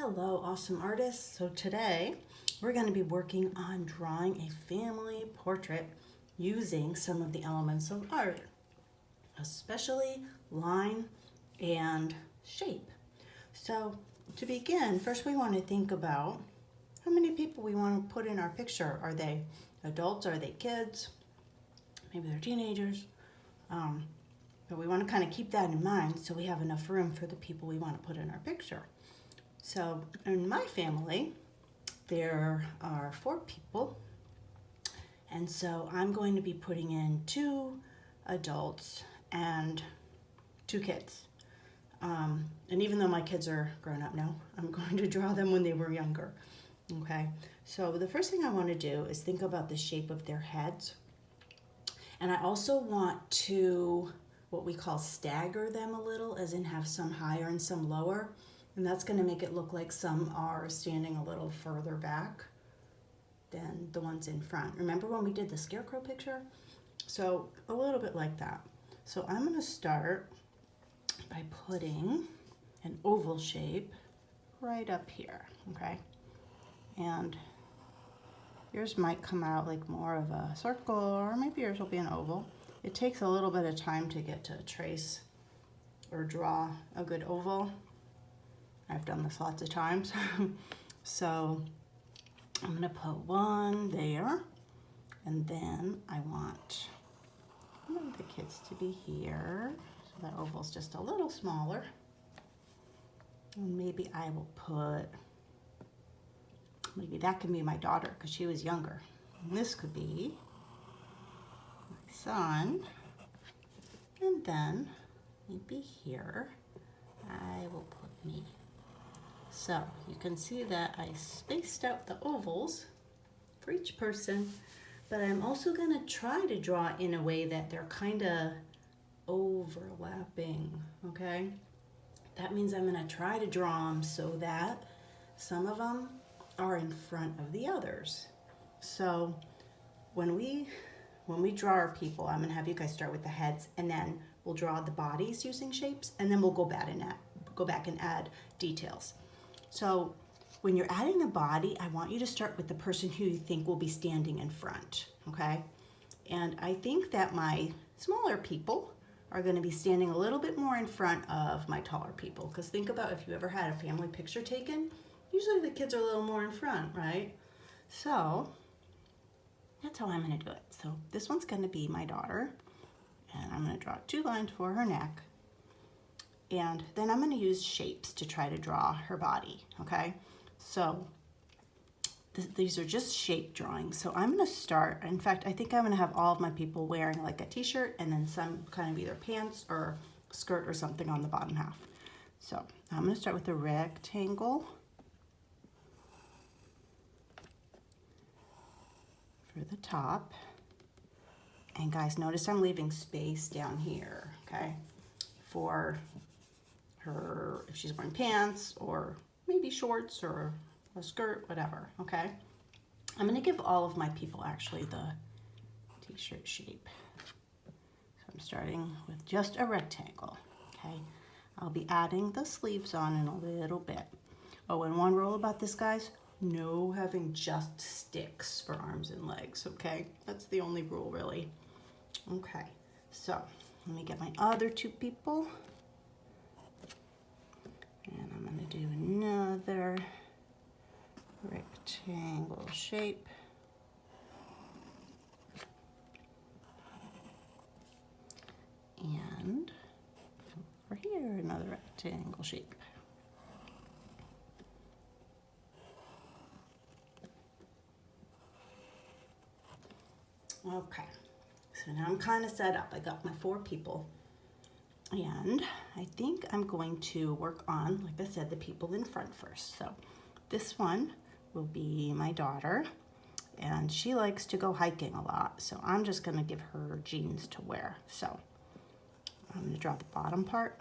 Hello, awesome artists. So today we're going to be working on drawing a family portrait using some of the elements of art, especially line and shape. So to begin, first we want to think about how many people we want to put in our picture. Are they adults? Are they kids? Maybe they're teenagers. But we want to kind of keep that in mind so we have enough room for the people we want to put in our picture. So in my family, there are 4 people, and so I'm going to be putting in 2 adults and 2 kids. And even though my kids are grown up now, I'm going to draw them when they were younger. Okay, so the first thing I want to do is think about the shape of their heads. And I also want to, what we call stagger them a little, as in have some higher and some lower. And that's going to make it look like some are standing a little further back than the ones in front. Remember when we did the scarecrow picture? So a little bit like that. So I'm going to start by putting an oval shape right up here, okay? And yours might come out like more of a circle, or maybe yours will be an oval. It takes a little bit of time to get to trace or draw a good oval. I've done this lots of times. So I'm gonna put one there, and then I want the kids to be here. So that oval's just a little smaller. And maybe I will put, maybe that can be my daughter because she was younger. And this could be my son. And then maybe here I will put me. So you can see that I spaced out the ovals for each person, but I'm also going to try to draw in a way that they're kind of overlapping, okay? That means I'm going to try to draw them so that some of them are in front of the others. So when we draw our people, I'm going to have you guys start with the heads, and then we'll draw the bodies using shapes, and then we'll go back and add details. So when you're adding the body, I want you to start with the person who you think will be standing in front, okay? And I think that my smaller people are going to be standing a little bit more in front of my taller people, because think about if you ever had a family picture taken, usually the kids are a little more in front, right? So that's how I'm going to do it. So this one's going to be my daughter, and I'm going to draw 2 lines for her neck. And then I'm going to use shapes to try to draw her body, okay? So these are just shape drawings. So I'm going to start, in fact, I think I'm going to have all of my people wearing like a t-shirt and then some kind of either pants or skirt or something on the bottom half. So I'm going to start with a rectangle for the top. And guys, notice I'm leaving space down here, okay, for her, if she's wearing pants or maybe shorts or a skirt, whatever, okay? I'm gonna give all of my people actually the t-shirt shape. So I'm starting with just a rectangle, okay? I'll be adding the sleeves on in a little bit. Oh, and one rule about this, guys, no having just sticks for arms and legs, okay? That's the only rule, really. Okay, so let me get my other 2 people. And I'm going to do another rectangle shape. And over here, another rectangle shape. Okay, so now I'm kind of set up. I got my 4 people. And I think I'm going to work on, like I said, the people in front first. So this one will be my daughter, and she likes to go hiking a lot. So I'm just gonna give her jeans to wear. So I'm gonna draw the bottom part,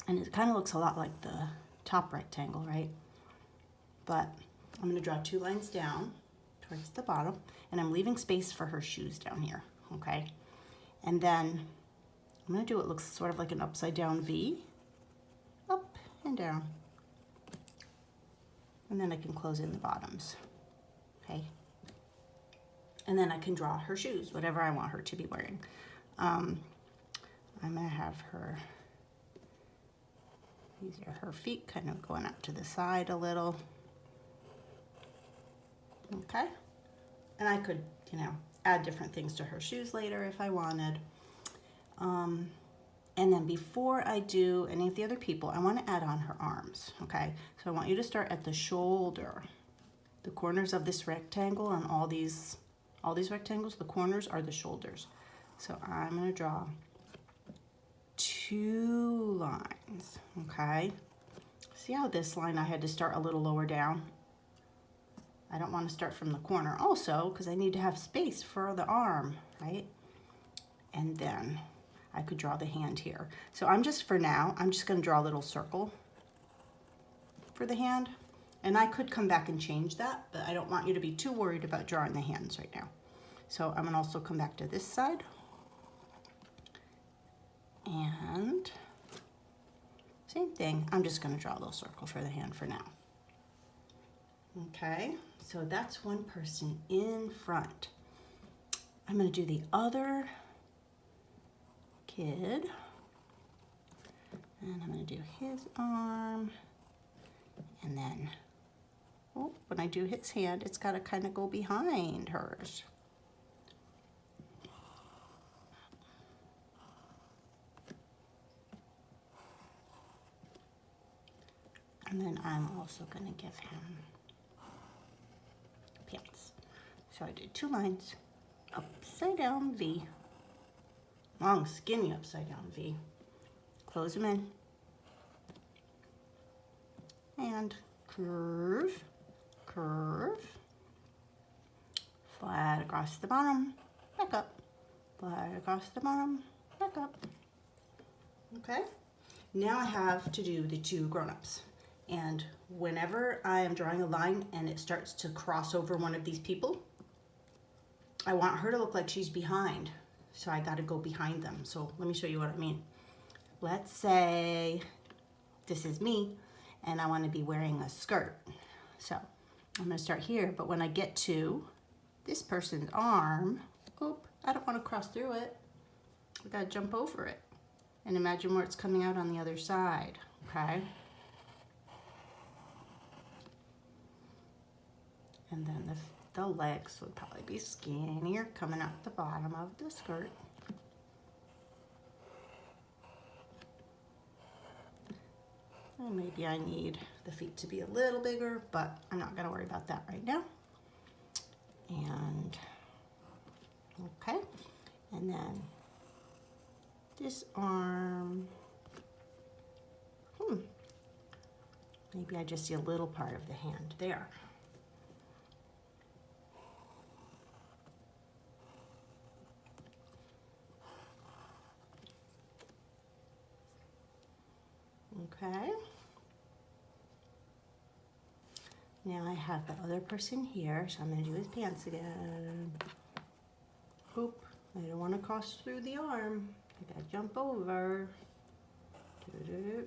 and it kind of looks a lot like the top rectangle, right? But I'm gonna draw 2 lines down towards the bottom, and I'm leaving space for her shoes down here, okay? And then I'm going to do what looks sort of like an upside down V, up and down. And then I can close in the bottoms, okay? And then I can draw her shoes, whatever I want her to be wearing. I'm gonna have her, these are her feet kind of going up to the side a little. Okay, and I could, you know, add different things to her shoes later if I wanted. And then before I do any of the other people, I want to add on her arms, okay? So I want you to start at the shoulder. The corners of this rectangle on all these rectangles, the corners are the shoulders. So I'm going to draw 2 lines, okay? See how this line I had to start a little lower down? I don't want to start from the corner also because I need to have space for the arm, right? And then I could draw the hand here. So I'm just, for now, I'm just going to draw a little circle for the hand. And I could come back and change that, but I don't want you to be too worried about drawing the hands right now. So I'm going to also come back to this side. And same thing, I'm just going to draw a little circle for the hand for now. Okay, so that's one person in front. I'm going to do the other kid, and I'm going to do his arm, and then, oh, when I do his hand, it's got to kind of go behind hers. And then I'm also going to give him pants. So I did 2 lines, upside down V, long skinny upside down V, close them in, and curve, curve, flat across the bottom, back up, flat across the bottom, back up. Okay, now I have to do the 2 grown-ups. And whenever I am drawing a line and it starts to cross over one of these people, I want her to look like she's behind. So I got to go behind them. So let me show you what I mean. Let's say this is me and I want to be wearing a skirt. So I'm going to start here, but when I get to this person's arm, oop, I don't want to cross through it. I got to jump over it and imagine where it's coming out on the other side, okay? And then the legs would probably be skinnier coming out the bottom of the skirt. And maybe I need the feet to be a little bigger, but I'm not going to worry about that right now. And, okay. And then this arm. Maybe I just see a little part of the hand there. Okay. Now I have the other person here, so I'm going to do his pants again. Oop, I don't want to cross through the arm. I got to jump over. You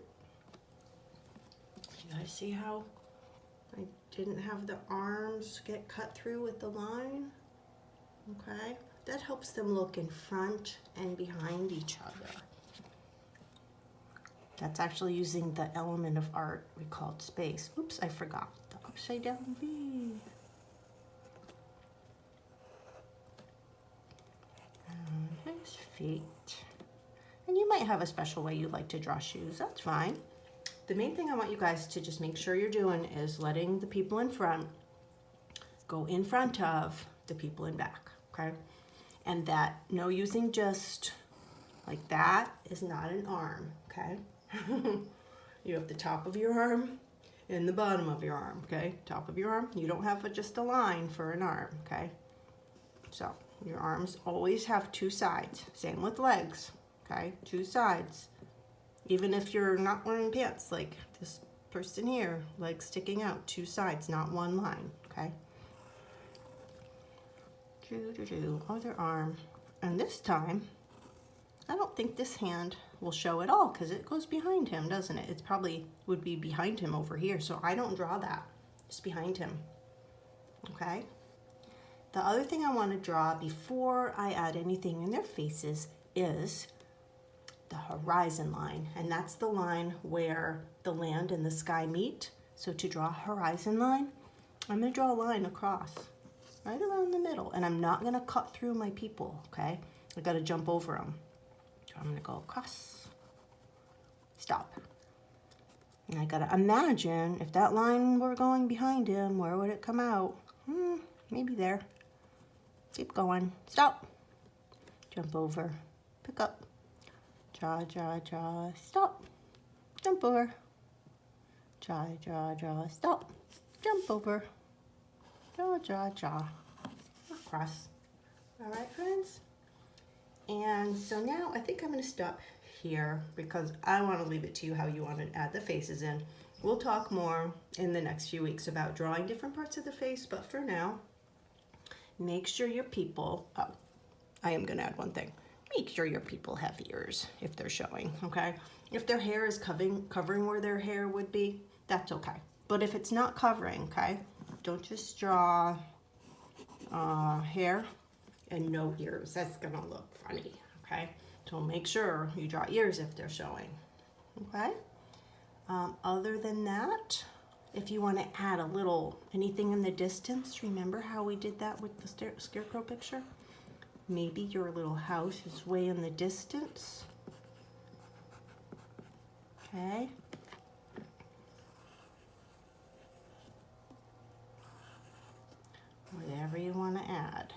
guys see how I didn't have the arms get cut through with the line? Okay, that helps them look in front and behind each other. That's actually using the element of art we called space. Oops, I forgot the upside down V. And his feet. And you might have a special way you like to draw shoes, that's fine. The main thing I want you guys to just make sure you're doing is letting the people in front go in front of the people in back, okay? And that no using just like that is not an arm, okay? You have the top of your arm and the bottom of your arm, okay? Top of your arm, you don't have just a line for an arm, okay? So your arms always have 2 sides. Same with legs, okay? 2 sides. Even if you're not wearing pants, like this person here, legs sticking out, 2 sides, not 1 line, okay? Other arm. And this time, I don't think this hand will show at all because it goes behind him, doesn't it? It probably would be behind him over here, so I don't draw that. just behind him, okay? The other thing I want to draw before I add anything in their faces is the horizon line, and that's the line where the land and the sky meet. So to draw a horizon line, I'm going to draw a line across right around the middle, and I'm not going to cut through my people, okay? I got to jump over them. So I'm going to go across, stop. And I got to imagine if that line were going behind him, where would it come out? Maybe there. Keep going, stop. Jump over, pick up. Draw, draw, draw, stop. Jump over. Draw, draw, draw, stop. Jump over. Draw, draw, draw. Across. All right, friends? And so now I think I'm going to stop here because I want to leave it to you how you want to add the faces in. We'll talk more in the next few weeks about drawing different parts of the face, but for now, make sure your people, oh, I am going to add one thing. Make sure your people have ears if they're showing, okay? If their hair is covering where their hair would be, that's okay. But if it's not covering, okay, don't just draw hair and no ears. That's gonna look funny, okay? So make sure you draw ears if they're showing, okay? Other than that, if you want to add a little anything in the distance, remember how we did that with the scarecrow picture? Maybe your little house is way in the distance. Okay. Whatever you want to add.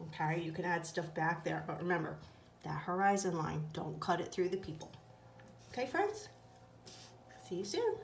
Okay, you can add stuff back there, but remember, that horizon line, don't cut it through the people. Okay, friends? See you soon.